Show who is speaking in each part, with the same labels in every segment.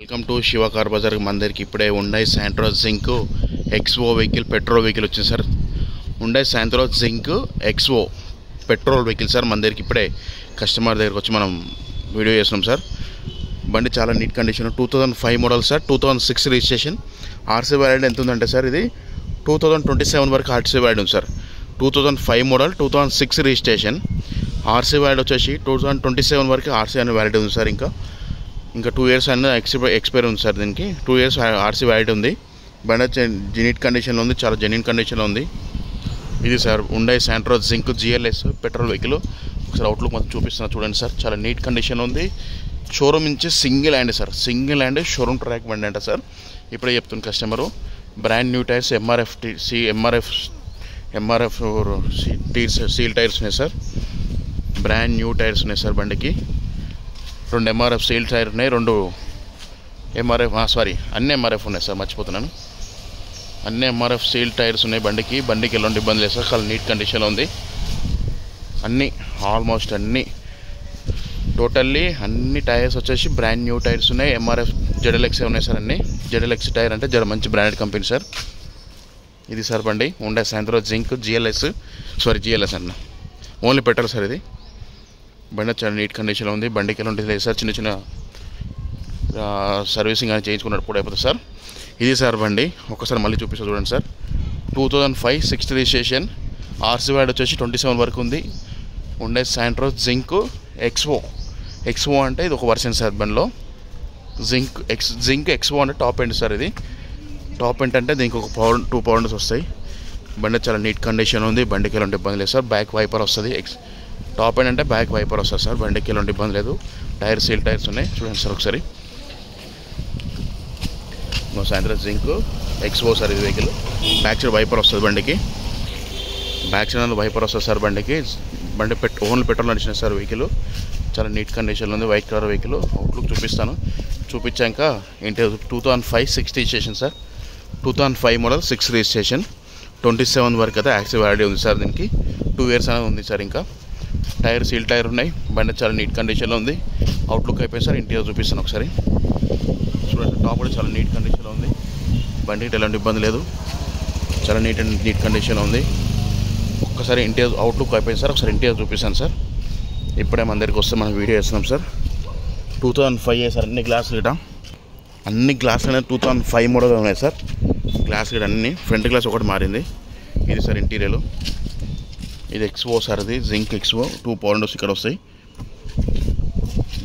Speaker 1: Welcome to Shiva car Bazaar. మన దగ్గరికి ఇప్పుడే ఉండాయి Santro Zing XO vehicle petrol vehicle వచ్చింది సార్. ఉండాయి Santro Zing XO petrol vehicle sir. మన దగ్గరికి ఇప్పుడే కస్టమర్ దగ్గరికి వచ్చి మనం వీడియో చేస్తున్నాం సార్. బండి చాలా neat condition, 2005 model sir, 2006 registration. RC valid ఎంత ఉందంటే సార్ ఇది 2027 వరకు ఆర్సీ వ్యాలిడ్ ఉంది sir. 2005 model, 2006 registration. RC valid వచ్చేసి 2027 వరకు ఆర్సీ అని వ్యాలిడ్ ఉంది సార్. ఇంకా 2 ఇయర్స్ అనేది ఎక్స్పైర్ ఉంది సార్. దీనికి 2 ఇయర్స్ ఆర్సీ వ్యాలిడ్ ఉంది. బండి నీట్ కండిషన్లో ఉంది, చాలా జెన్యూన్ కండిషన్లో ఉంది. ఇది సార్ ఉండాయి Santro zinc GLS petrol vehicle. ఒకసారి అవుట్లుక్ మొత్తం చూపిస్తున్నా చూడండి సార్. చాలా నీట్ కండిషన్లో ఉంది. షోరూమ్ నుంచి single hand sir, single hand showroom track బండి అంట సార్. ఇప్పుడే చెప్తుంది customer. Brand new tyres MRF seal tyres ఉన్నాయి సార్. బ్రాండ్ న్యూ టైర్స్ ఉన్నాయి సార్. బండికి 2 ఎంఆర్ఎఫ్ సీల్ టైర్ ఉన్నాయి, 2 ఎంఆర్ఎఫ్ అన్ని ఎంఆర్ఎఫ్ ఉన్నాయి సార్, మర్చిపోతున్నాను. అన్ని ఎంఆర్ఎఫ్ సీల్ టైర్స్ ఉన్నాయి బండికి ఎలాంటి ఇబ్బంది లేదు సార్. చాలా నీట్ కండిషన్లో ఉంది. అన్నీ ఆల్మోస్ట్ అన్నీ టోటల్లీ అన్ని టైర్స్ వచ్చేసి బ్రాండ్ న్యూ టైర్స్ ఉన్నాయి. ఎంఆర్ఎఫ్ ZLX ఉన్నాయి సార్. అన్నీ ZLX టైర్ అంటే మంచి బ్రాండెడ్ కంపెనీ సార్. ఇది సార్ బండి ఉండే శాంట్రో జింక్ GLS అన్న, ఓన్లీ పెట్రోల్ సార్. ఇది బండి చాలా నీట్ కండిషన్లో ఉంది. బండికి ఎలాంటి లేదు సార్. చిన్న సర్వీసింగ్ అని చేయించుకున్నట్టు కూడా అయిపోతుంది సార్. ఇది సార్ బండి. ఒకసారి మళ్ళీ చూపిస్తా చూడండి sir. 2005 6th registration. RC valid వచ్చేసి 27 వరకు ఉంది. ఉండే శాంట్రో జింక్ ఎక్స్ఓ అంటే ఇది ఒక వర్షన్ సార్. బండిలో జింక్ ఎక్స్ఓ అంటే టాప్ ఎండ్ సార్. ఇది టాప్ ఎండ్ అంటే దీనికి ఒక 2 పవర్స్ వస్తాయి. బండి చాలా నీట్ కండిషన్ ఉంది. బండికి ఎలాంటి ఇబ్బంది లేదు సార్. బ్యాక్ వైపర్ వస్తుంది. టాప్ ఎండ్ అంటే బ్యాక్ వైపర్ వస్తుంది సార్. బండికి ఎలాంటి ఇబ్బంది లేదు. సీల్ టైర్స్ ఉన్నాయి చూడండి సార్ ఒకసారి. Santro Zing XO sir. ఇది వెహికల్ బ్యాక్ సైడ్ వైపర్ వస్తుంది బండికి. బ్యాక్ సైడ్ వైపర్ వస్తుంది సార్ బండికి. బండి ఓన్లీ పెట్రోల్ నడిచిన సార్ వెహికల్. చాలా నీట్ కండిషన్లో ఉంది. White colour vehicle. అవుట్లుక్ చూపించాక ఏంటి 2005 6th registration sir. 2005 model 6 registration. 27 వరకు అయితే యాక్సివ్ వ్యాలిడిటీ ఉంది సార్. దీనికి 2 ఇయర్స్ అనేది ఉంది సార్. ఇంకా సీల్ టైర్ ఉన్నాయి. బండి చాలా నీట్ కండిషన్లో ఉంది. అవుట్లుక్ అయిపోయింది సార్. ఇంటీరియర్ చూపిస్తాను ఒకసారి చూడండి. టాప్ కూడా చాలా నీట్ కండిషన్లో ఉంది. బండికి ఎలాంటి ఇబ్బంది లేదు. చాలా నీట్ కండిషన్లో ఉంది. ఒక్కసారి ఇంటీరియర్ అవుట్లుక్ అయిపోయింది సార్. ఒకసారి ఇంటీరియర్ చూపిస్తాను సార్. ఇప్పుడే మన దగ్గరికి వస్తే మనం వీడియో చేస్తున్నాం సార్. 2005 సార్. అన్ని గ్లాసులు అనేది 2005 మోడల్ ఉన్నాయి సార్. గ్లాస్ గిడ అన్ని ఫ్రంట్ గ్లాస్ ఒకటి మారింది. ఇది సార్ ఇంటీరియర్. ఇది ఎక్స్ఓ సార్. ఇది జింక్ ఎక్స్ఓ 2 పవర్ విండోస్ ఇక్కడ వస్తాయి.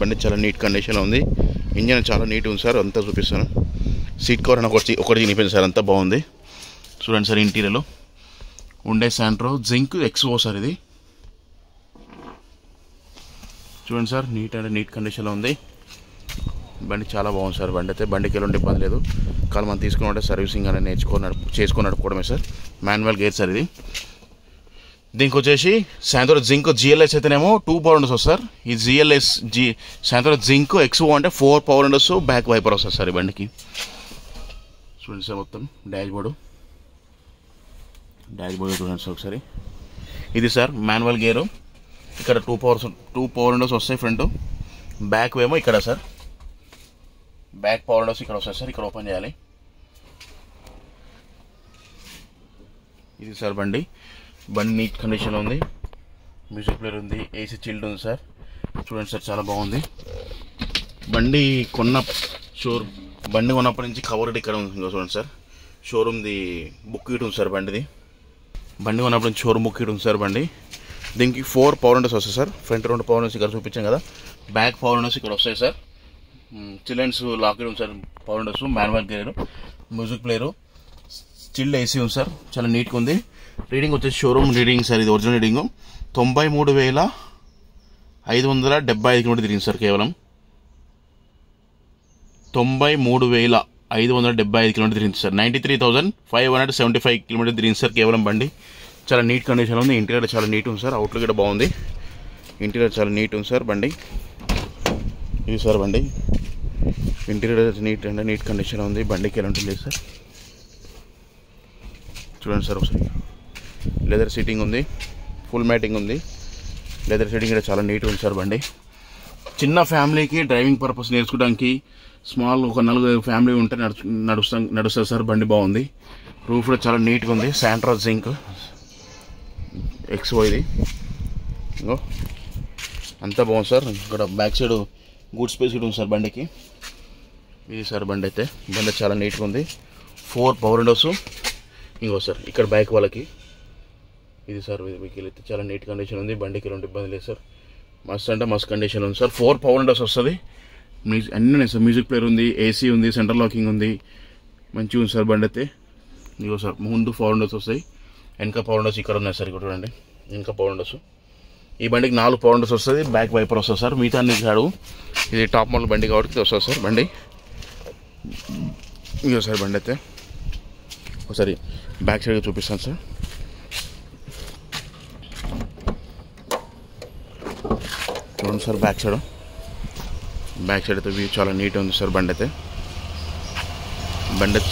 Speaker 1: బండి చాలా నీట్ కండిషన్లో ఉంది. ఇంజన్ చాలా నీట్ ఉంది సార్. అంతా చూపిస్తాను. సీట్ కవర్ అని ఒకటి తినిపోయింది సార్. అంతా బాగుంది చూడండి సార్. ఇంటీరియర్లో ఉండే శాంట్రో జింక్ ఎక్స్ఓ సార్. ఇది చూడండి సార్. నీట్ కండిషన్లో ఉంది. బండి చాలా బాగుంది సార్. బండికి ఎలాంటి ఇబ్బంది లేదు. కానీ మనం తీసుకున్నట్టే సర్వీసింగ్ అనేది చేసుకొని నడుపుకోవడమే సార్. Manual gear sir. ఇది దీనికి వచ్చేసి శాంట్రో జింక్ GLS అయితేనేమో 2 పవర్ విండోస్ వస్తారు. ఈ శాంట్రో జింక్ ఎక్స్ఓ అంటే 4 పవర్ విండోస్, బ్యాక్ వైపర్ వస్తుంది సార్. ఈ బండికి చూడండి సార్. మొత్తం డాష్ బోర్డు చూడండి సార్ ఒకసారి. ఇది సార్ మాన్యువల్ గేరు. ఇక్కడ 2 పవర్ విండోస్ వస్తాయి ఫ్రంట్. బ్యాక్ ఏమో ఇక్కడ సార్. బ్యాక్ పవర్ విండోస్ ఇక్కడ వస్తాయి సార్. ఇక్కడ ఓపెన్ చేయాలి. ఇది సార్ బండి నీట్ కండిషన్లో ఉంది. మ్యూజిక్ ప్లేయర్ ఉంది. AC చిల్డ్ ఉంది సార్. చూడండి సార్ చాలా బాగుంది. బండి కొన్నప్పటి నుంచి కవర్ ఇక్కడ ఉంది చూడండి సార్. షోరూమ్ది బుక్ ఇటు ఉంది సార్. బండి కొన్నప్పటి నుంచి షోరూమ్ బుక్ ఇటు ఉంది సార్. దీనికి 4 పవర్ విండోస్ వస్తాయి సార్. ఫ్రంట్ 2 పవర్ విండోస్ ఇక్కడ చూపించాం కదా. బ్యాక్ పవర్ విండోస్ ఇక్కడ వస్తాయి సార్. చిల్డ్రన్స్ లాక్ ఉంది sir. Power Windows, manual gear, music player, chilled AC ఉంది సార్. చాలా నీట్గా ఉంది. రీడింగ్ వచ్చేసి షోరూమ్ రీడింగ్ సార్. ఇది ఒరిజినల్ రీడింగ్ 93,575 కిలోమీటర్ తిరిగింది సార్. కేవలం 93,575 కిలోమీటర్ తిరిగింది సార్. 93,575 కిలోమీటర్ తిరిగింది సార్ కేవలం. బండి చాలా నీట్ కండిషన్లో ఉంది. ఇంటీరియర్ చాలా నీట్ ఉంది సార్. అవుట్లుక్ కూడా బాగుంది. ఇంటీరియర్ చాలా నీట్ ఉంది సార్. బండి ఇది సార్. బండి ఇంటీరియర్ నీట్ కండిషన్లో ఉంది. బండికి ఎలాంటి లేదు సార్. చూడండి సార్ ఒకసారి. లెదర్ సీటింగ్ ఉంది. ఫుల్ మ్యాటింగ్ ఉంది. లెదర్ సీటింగ్ కూడా చాలా నీట్గా ఉంది సార్. బండి చిన్న ఫ్యామిలీకి డ్రైవింగ్ పర్పస్ నేర్చుకోవడానికి స్మాల్ ఒక 4 ఫ్యామిలీ ఉంటే నడుస్తుంది సార్. బండి బాగుంది. రూఫ్ కూడా చాలా నీట్గా ఉంది. శాంట్రో జింక్ ఎక్స్వో ఇది అంతా బాగుంది సార్. ఇక్కడ బ్యాక్ సైడ్ గూడ్ స్పేస్ కూడా ఉంది సార్ బండికి. ఇది సార్ బండి అయితే బండి చాలా నీట్గా ఉంది. 4 పవర్ విండోస్. ఇంకో సార్ ఇక్కడ బ్యాక్ వాళ్ళకి ఇది సార్ వెహికల్ అయితే చాలా నీట్ కండిషన్ ఉంది. బండికి ఎలాంటి ఇబ్బంది లేదు సార్. మస్త్ అంటే మస్త్ కండిషన్ ఉంది సార్. 4 పవర్ విండోస్ వస్తుంది. అన్నీ ఉన్నాయి సార్. మ్యూజిక్ ప్లేయర్ ఉంది, ఏసీ ఉంది, సెంటర్ లాకింగ్ ఉంది. మంచిగా ఉంది సార్ బండి అయితే. ఇగో సార్ ముందు పవర్ విండోస్ వస్తాయి, వెనక పవర్ విండోస్ ఇక్కడ ఉన్నాయి సార్. ఇక్కడ చూడండి వెనక పవర్ విండోస్. ఈ బండికి 4 పవర్ విండోస్ వస్తుంది. బ్యాక్ వైపర్ వస్తుంది సార్. మిగతా అన్ని కాడు. ఇది టాప్ మోడల్ బండి కాబట్టి వస్తుంది సార్ బండి. ఇగో సార్ బండి అయితే ఒకసారి బ్యాక్ సైడ్ చూపిస్తాను సార్. చూడండి సార్ బ్యాక్ సైడ్ అయితే వ్యూ చాలా నీట్ ఉంది సార్. బండి అయితే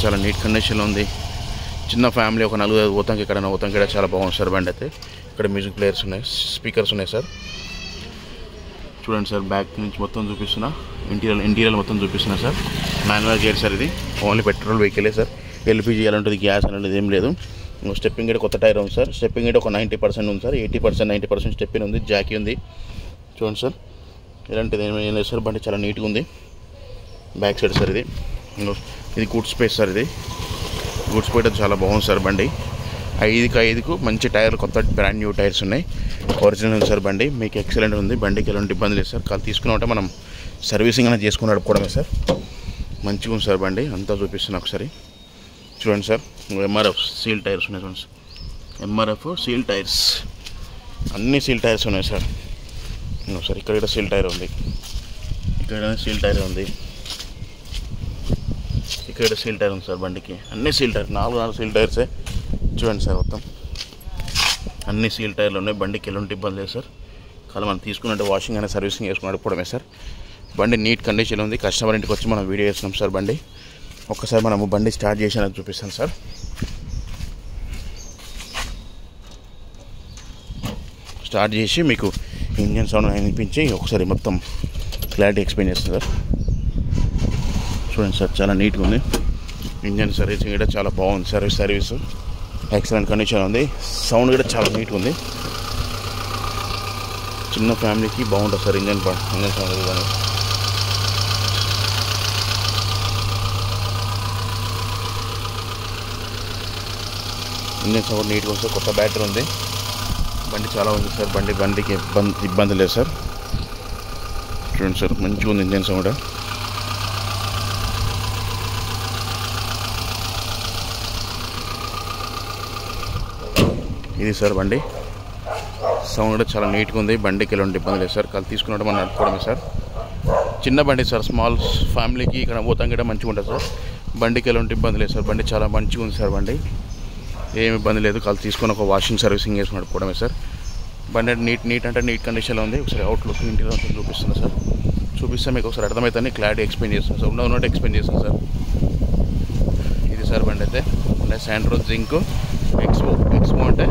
Speaker 1: చాలా నీట్ కండిషన్లో ఉంది. చిన్న ఫ్యామిలీ ఒక 4 పోతానికి ఇక్కడ చాలా బాగుంది సార్ బండి అయితే. ఇక్కడ మ్యూజిక్ ప్లేయర్స్ ఉన్నాయి, స్పీకర్స్ ఉన్నాయి సార్. చూడండి సార్ బ్యాక్ నుంచి మొత్తం చూపిస్తున్నా. ఇంటీరియర్ మొత్తం చూపిస్తున్నా సార్. Manual gear sir. ఇది ఓన్లీ పెట్రోల్ వెహికలే సార్. ఎల్పిజి అలాంటిది గ్యాస్ అలాంటిది ఏం లేదు. స్టెప్పింగ్ గేట్ కొత్త టైర్ ఉంది సార్. స్టెప్పింగ్ గేట్ ఒక 90% ఉంది సార్. 80% 90% స్టెప్పింగ్ ఉంది. జాకీ ఉంది. చూడండి సార్ ఇలాంటిది ఏం లేదు సార్. బండి చాలా నీట్గా ఉంది. బ్యాక్ సైడ్ సార్ ఇది గుడ్ స్పేస్ సార్. ఇది గుడ్ స్పేస్ చాలా బాగుంది సార్ బండి. 5కు మంచి టైర్లు, కొత్త బ్రాండ్ న్యూ టైర్స్ ఉన్నాయి. ఒరిజినల్ ఉంది సార్ బండి. మీకు ఎక్సలెంట్ ఉంది. బండికి ఎలాంటి ఇబ్బంది లేదు సార్. కాల్ తీసుకున్నామంటే మనం సర్వీసింగ్ అనేది చేసుకుని నడుపుకోవడమే సార్. మంచిగా ఉంది సార్ బండి. అంతా చూపిస్తున్నా ఒకసారి చూడండి సార్. ఎంఆర్ఎఫ్ సీల్ టైర్స్ ఉన్నాయి చూడండి సార్. ఎంఆర్ఎఫ్ సీల్ టైర్స్, అన్ని సీల్ టైర్స్ ఉన్నాయి సార్. సార్ ఇక్కడ సీల్ టైర్ ఉంది, ఇక్కడ సీల్ టైర్ ఉంది, ఇక్కడ సీల్ టైర్ ఉంది సార్ బండికి. అన్ని సీల్ టైర్ 4 సీల్ టైర్సే చూడండి సార్. మొత్తం అన్ని సీల్ టైర్లు ఉన్నాయి. బండికి ఎలాంటి ఇబ్బంది లేదు సార్. కానీ మనం తీసుకున్నట్టు వాషింగ్ అనేది సర్వీసింగ్ చేసుకుని నడుపుకోవడమే సార్. బండి నీట్ కండిషన్ ఉంది. కస్టమర్ ఇంటికి వచ్చి మనం వీడియో చేస్తున్నాం సార్ బండి. ఒక్కసారి మనము బండి స్టార్ట్ చేసి చూపిస్తాను సార్. స్టార్ట్ చేసి మీకు ఇంజన్ సౌండ్ అనిపించి ఒకసారి మొత్తం క్లారిటీ ఎక్స్ప్లెయిన్ చేస్తాను సార్. చూడండి సార్ చాలా నీట్గా ఉంది. ఇంజన్ సర్వీసింగ్ కూడా చాలా బాగుంది. సర్వీస్ ఎక్సలెంట్ కండిషన్ ఉంది. సౌండ్ కూడా చాలా నీట్గా ఉంది. చిన్న ఫ్యామిలీకి బాగుంటుంది సార్ ఇంజన్ సౌండ్ కానీ. ఇంజన్ సౌండ్ నీట్గా ఉంది సార్. కొత్త బ్యాటరీ ఉంది. బండి చాలా ఉంది సార్. బండికి ఇబ్బంది లేదు సార్. చూడండి సార్ మంచిగా ఉంది ఇంజన్ సౌండ్. ఇది సార్ బండి సౌండ్ కూడా చాలా నీట్గా ఉంది. బండికి ఎలాంటి ఇబ్బంది లేదు సార్. కాల్ తీసుకున్నట్టు మనం నడుపుకోవడమే సార్. చిన్న బండి సార్. స్మాల్ ఫ్యామిలీకి ఇక్కడ పోతాం కూడా మంచిగా ఉంటుంది సార్. బండికి ఎలాంటి ఇబ్బంది లేదు సార్. బండి చాలా మంచిగా ఉంది సార్. బండి ఏమి ఇబ్బంది లేదు. కాల్ తీసుకొని ఒక వాషింగ్ సర్వీసింగ్ చేసుకుని నడుపుకోవడమే సార్. బండి నీట్ అంటే నీట్ కండిషన్లో ఉంది. ఒకసారి అవుట్లుక్ ఇంటిలో చూపిస్తున్నా సార్. చూపిస్తే మీకు ఒకసారి అర్థమవుతుంది. క్లారిటీ ఎక్స్ప్లెయిన్ చేస్తాను సార్. ఉన్నట్టు ఎక్స్ప్లెయిన్ చేస్తాను సార్. ఇది సార్ బండి అయితే శాంట్రో జింక్ ఎక్స్వో అంటే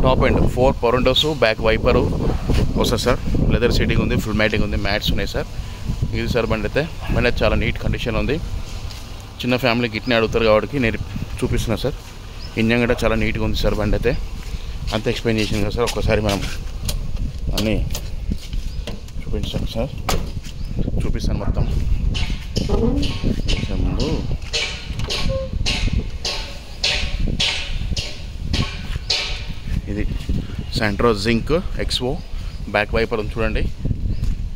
Speaker 1: top end 4 power Windows, back viper వస్తుంది సార్. లెదర్ సీటింగ్ ఉంది, ఫుల్ మ్యాటింగ్ ఉంది, మ్యాట్స్ ఉన్నాయి సార్. ఇది సార్ బండి అయితే చాలా నీట్ కండిషన్ ఉంది. చిన్న ఫ్యామిలీకి ఇట్నే అడుగుతారు కాబట్టి నేను చూపిస్తున్నా సార్. ఇంజన్ కూడా చాలా నీట్గా ఉంది సార్. బండి అయితే అంత ఎక్స్ప్లెయిన్ చేసింది కదా సార్. ఒక్కసారి మనం అన్నీ చూపించాను సార్. చూపిస్తాను మొత్తం. ముందు ఇది Santro Zing XO back wiper ఉంది చూడండి.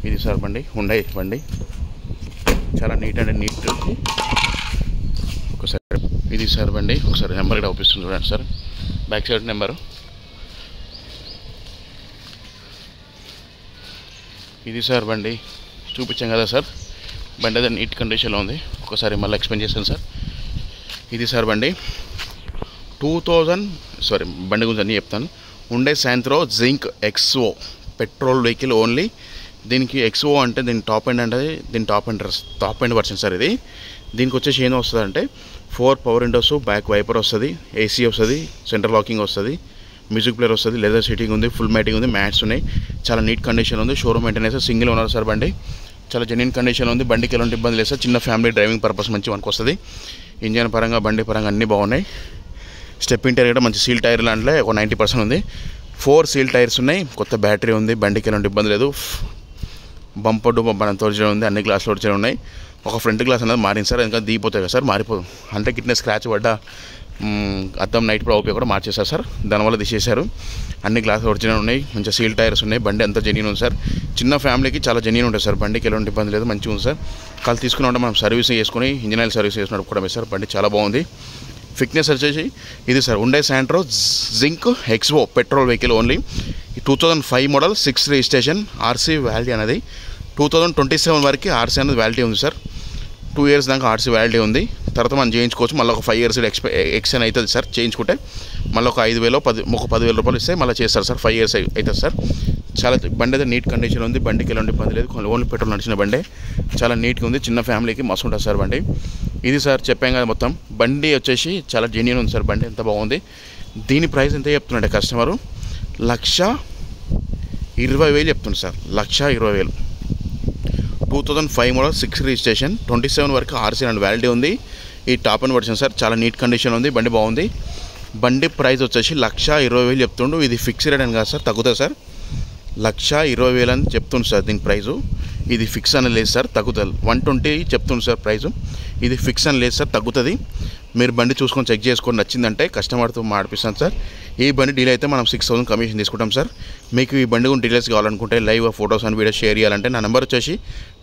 Speaker 1: ఇది సార్ బండి హుండై బండి. చాలా నీట్ అండ్ నీట్. ఒకసారి ఇది సార్ బండి. ఒకసారి నెంబర్ కూడా అవుపిస్తుంది చూడండి సార్. Back side number. ఇది సార్ బండి చూపించాం కదా సార్. బండి అయితే నీట్ కండిషన్లో ఉంది. ఒకసారి మళ్ళీ ఎక్స్ప్లెయిన్ చేస్తాను సార్. ఇది సార్ బండి 2000 బండి గురించి అన్నీ చెప్తాను. Hyundai Santro Zing XO petrol vehicle only. దీనికి ఎక్స్వో అంటే దీని టాప్ ఎండ్ అంటే దీని టాప్ ఎండ్ వర్షన్ సార్. ఇది దీనికి వచ్చేసి ఏం వస్తుంది అంటే 4 పవర్ విండోస్, బ్యాక్ వైపర్ వస్తుంది, ఏసీ వస్తుంది, సెంటర్ లాకింగ్ వస్తుంది, మ్యూజిక్ ప్లేయర్ వస్తుంది, లెదర్ సీటింగ్ ఉంది, ఫుల్ మ్యాటింగ్ ఉంది, మ్యాట్స్ ఉన్నాయి, చాలా నీట్ కండిషన్ ఉంది. Showroom maintenance, single owner sir బండి, చాలా జెన్యూన్ కండిషన్ ఉంది. బండికి ఎలాంటి ఇబ్బంది లేదు సార్. చిన్న ఫ్యామిలీ డ్రైవింగ్ పర్పస్ మంచి మనకు వస్తుంది. ఇంజన్ పరంగా బండి పరంగా అన్నీ బాగున్నాయి. స్టెప్ ఇంటీరియర్ కూడా మంచి సీల్ టైర్ లాంటిలో ఒక 90% ఉంది. 4 సీల్ టైర్స్ ఉన్నాయి. కొత్త బ్యాటరీ ఉంది. బండికి ఎలాంటి ఇబ్బంది లేదు. బంపర్ టు బంపర్ అంత ఒరిజినల్ ఉంది. అన్ని గ్లాసులు ఒరిజినల్ ఉన్నాయి. ఒక ఫ్రంట్ గ్లాస్ అనేది మారింది సార్, ఇంకా దిగిపోతాయి కదా సార్, మారిపోదు అంటే కిట్నే స్క్రాచ్ పడ్డ అద్దం నైట్ కూడా ఓపీ కూడా మార్చేశారు సార్, దానివల్ల తీసేశారు. అన్ని గ్లాసులు ఒరిజినల్ ఉన్నాయి. మంచిగా సీల్ టైర్స్ ఉన్నాయి. బండి అంతా జెన్యూన్ ఉంది సార్. చిన్న ఫ్యామిలీకి చాలా జెన్యూన్ ఉంటుంది సార్. బండికి ఎలాంటి ఇబ్బంది లేదు, మంచిగా ఉంది సార్. కాళ్ళు తీసుకున్నామంటే మనం సర్వీసింగ్ చేసుకుని ఇంజిన్ ఆయిల్ సర్వీస్ చేసుకున్నప్పుడు కూడా సార్ బండి చాలా బాగుంది. ఫిట్నెస్ వచ్చేసి ఇది సార్ ఉండే Santro Zing XO petrol vehicle only. 2005 model, 6 registration, RC వ్యాలిటీ అనేది 2027 వరకు ఆర్సీ అనేది వ్యాలిటీ ఉంది సార్. 2 ఇయర్స్ దాకా ఆర్సీ వ్యాలిటీ ఉంది. తర్వాత మనం చేయించుకోవచ్చు. మళ్ళీ ఒక 5 ఇయర్స్ ఎక్స్టెండ్ అవుతుంది సార్. చేయించుకుంటే మళ్ళీ ఒక 10,000 రూపాయలు ఇస్తే మళ్ళీ చేస్తారు సార్. 5 ఇయర్స్ అవుతుంది సార్. చాలా బండి అయితే నీట్ కండిషన్ ఉంది. బండికి ఎలాంటి ఇబ్బంది లేదు. ఓన్లీ పెట్రోల్ నడిచిన బండి, చాలా నీట్గా ఉంది. చిన్న ఫ్యామిలీకి మస్తు ఉంటుంది సార్ బండి. ఇది సార్ చెప్పాం కదా మొత్తం. బండి వచ్చేసి చాలా జెన్యూన్ ఉంది సార్. బండి ఎంత బాగుంది. దీని ప్రైస్ ఎంత చెప్తున్నాడు కస్టమరు? 1,20,000 చెప్తుంది సార్. 1,20,000. 2005 మోడల్, 6 రిజిస్ట్రేషన్, 27 వరకు ఆర్సీ అండ్ వ్యాలిటీ ఉంది. ఈ టాప్ అండ్ వర్షన్ సార్. చాలా నీట్ కండిషన్ ఉంది. బండి బాగుంది. బండి ప్రైస్ వచ్చేసి 1,20,000 చెప్తుండు. ఇది ఫిక్స్ రేట్ అని కాదు సార్, తగ్గుతుంది సార్. 1,20,000 అని చెప్తుంది సార్ దీని ప్రైజు. ఇది ఫిక్స్ అని లేదు సార్, తగ్గుతుంది. 120 చెప్తుంది సార్ ప్రైజు. ఇది ఫిక్స్ అని లేదు సార్, తగ్గుతుంది. మీరు బండి చూసుకొని చెక్ చేసుకొని నచ్చిందంటే కస్టమర్తో మాడిపిస్తాను సార్. ఈ బండి డీల్ అయితే మనం 6,000 కమిషన్ తీసుకుంటాం సార్. మీకు ఈ బండి గురించి డీటెయిల్స్ కావాలనుకుంటే live photos and videos share చేయాలంటే నా నెంబర్ వచ్చేసి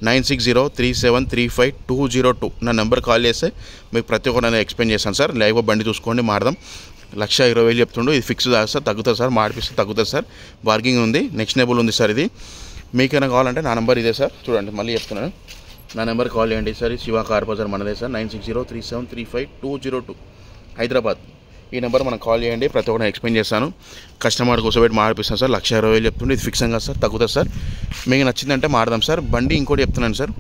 Speaker 1: 9603735202. నా నెంబర్ కాల్ చేస్తే మీకు ప్రతి ఒక్కటి నేను ఎక్స్ప్లెయిన్ చేస్తాను సార్. లైవ్ బండి చూసుకోండి, మాడదాం. 1,20,000 చెప్తుండు. ఇది ఫిక్స్ కాదు సార్, తగ్గుతుంది సార్. మాడిపిస్తే తగ్గుతుంది సార్. బార్గింగ్ ఉంది, నెక్స్టబుల్ ఉంది సార్. ఇది మీకైనా కావాలంటే నా నెంబర్ ఇదే సార్. చూడండి మళ్ళీ చెప్తున్నాను, నా నెంబర్ కాల్ చేయండి సార్. శివ కార్ బజార్ మనదే సార్. 9603735202 హైదరాబాద్. ఈ నెంబర్ మనకు కాల్ చేయండి, ప్రతి ఒక్కటి ఎక్స్ప్లెయిన్ చేస్తాను. కస్టమర్ కూర్చోబెట్టి మాడిపిస్తాను సార్. 1,20,000 చెప్తుండే. ఇది ఫిక్స్ కాదు సార్, తగ్గుతుంది సార్. మీకు నచ్చిందంటే మాడదాం సార్. బండి ఇంకోటి చెప్తున్నాను సార్,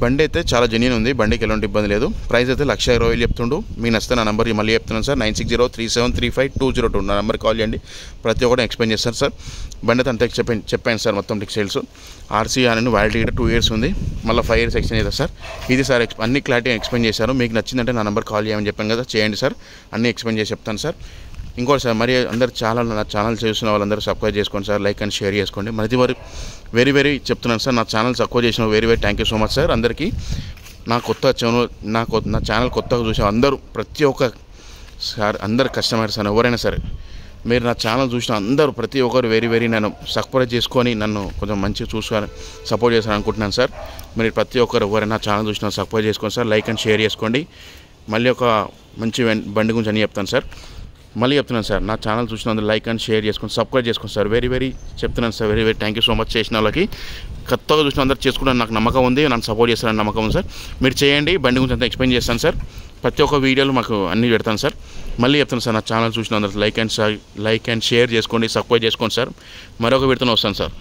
Speaker 1: బండి అయితే చాలా జెన్యూన్ ఉంది. బండికి ఎలాంటి ఇబ్బంది లేదు. ప్రైస్ అయితే 1,20,000 చెప్తుండు. మీకు నచ్చితే నా నెంబర్ మళ్ళీ చెప్తున్నాను సార్. 9603735202. నా నెంబర్ కాల్ చేయండి, ప్రతి ఒక్కటి ఎక్స్ప్లెయిన్ చేస్తాను సార్. బండి అయితే అంతే చెప్పాను సార్. మొత్తం డీటెయిల్స్ ఆర్సీ అని వ్యాలిటీ 2 ఇయర్స్ ఉంది. మళ్ళీ 5 ఇయర్స్ ఎక్స్టెండ్ అవుతుంది సార్. ఇది సార్ అన్ని క్లారిటీ ఎక్స్ప్లెయిన్ చేశారు. మీకు నచ్చిందంటే నా నెంబర్ కాల్ చేయమని చెప్పాను కదా, చేయండి సార్. అన్నీ ఎక్స్ప్లెయిన్ చేసి చెప్తాను సార్. ఇంకోటి సార్, మరి అందరు నా ఛానల్ చూస్తున్న వాళ్ళందరూ సబ్స్క్రైబ్ చేసుకోండి సార్. లైక్ అండ్ షేర్ చేసుకోండి. మరి వెరీ చెప్తున్నాను సార్. నా ఛానల్ సబ్స్క్రైబ్ చేసిన very thank you so much sir. అందరికీ నా ఛానల్ కొత్తగా చూసే అందరూ ప్రతి ఒక్క సార్, అందరు కస్టమర్స్ అని ఎవరైనా సరే, మీరు నా ఛానల్ చూసిన అందరూ ప్రతి ఒక్కరు వెరీ నన్ను సబ్స్క్రైబ్ చేసుకొని నన్ను కొంచెం మంచిగా చూసుకొని సపోర్ట్ చేస్తాను అనుకుంటున్నాను సార్. మీరు ప్రతి ఒక్కరు ఎవరైనా ఛానల్ చూసిన సబ్స్క్రైబ్ చేసుకోండి సార్. లైక్ అండ్ షేర్ చేసుకోండి. మళ్ళీ ఒక మంచి బండి గురించి అని చెప్తాను సార్. మళ్ళీ చెప్తున్నాను సార్, నా ఛానల్ చూసినందుకు లైక్ అండ్ షేర్ చేసుకొని సబ్స్క్రైబ్ చేసుకోండి సార్. వెరీ చెప్తున్నాను sir. Very thank you so much. చేసిన వాళ్ళకి కొత్తగా చూసిన అందరూ చేసుకుంటాను నాకు నమ్మకం ఉంది. నన్ను సపోర్ట్ చేస్తారని నమ్మకం ఉంది సార్. మీరు చేయండి. బండి గురించి అంతా ఎక్స్ప్లెయిన్ చేస్తాను సార్. ప్రతి ఒక్క వీడియోలు మాకు అన్నీ పెడతాను సార్. మళ్ళీ చెప్తాను సార్, నా ఛానల్ చూసిన అందరూ లైక్ అండ్ షేర్ చేసుకోండి, సబ్స్క్రైబ్ చేసుకోండి సార్. మరొక వీడియోతో వస్తాను సార్.